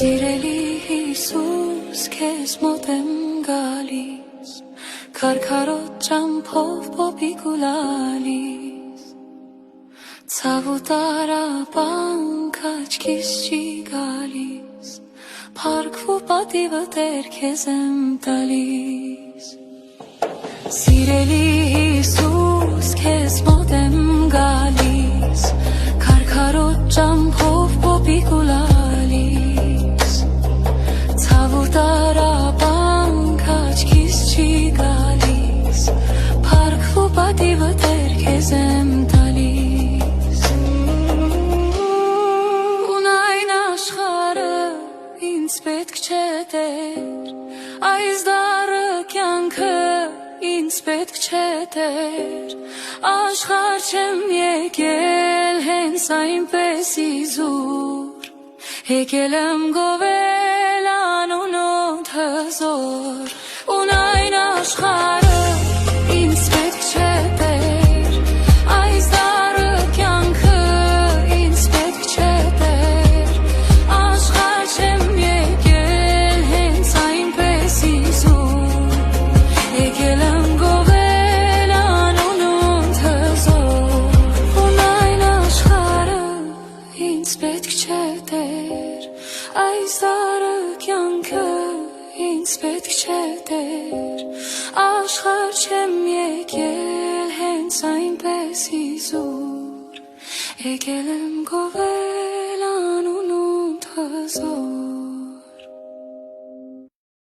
Սիրելի Հիսուս, քեզ մոտ եմ գալիս, քարքարոտ ճամփով պոպիկ ու լալիս, ցավ ու տարապանք աչքիս չի գալիս, փառք ու պատիվը Տեր քեզ եմ տալիս։ Սիրելի Հիսուս, քեզ մոտ եմ գալիս, քարքարոտ ճամփով պոպիկ ու լալիս, ցավ ու տարապանք աչքիս չի գալիս, փառք ու պատիվը Տեր քեզ եմ տալիս։ Ունայն աշխարհը ինձ պետք չէ Տեր, այս դառը կյանքը ինձ պետք չէ Տեր, աշխարհ չեմ եկել հենց այնպես իզուր, եկել եմ գովել անունոտ հզոր, ունայն աշխարհը ինձ պետք չէ Տեր, այս դառը կյանքը ինձ պետք չէ Տեր, աշխարհ չեմ եկել հենց այնպես իզուր, եկել եմ գովել անունոտ հզոր, ունայն աշխարհը ինձ պետք չէ Տեր, այս դառը կյանքը ինձ պետք չէ Տեր, աշխարհ չեմ եկել հենց այնպես իզուր, եկել եմ գովել անունոտ հզոր։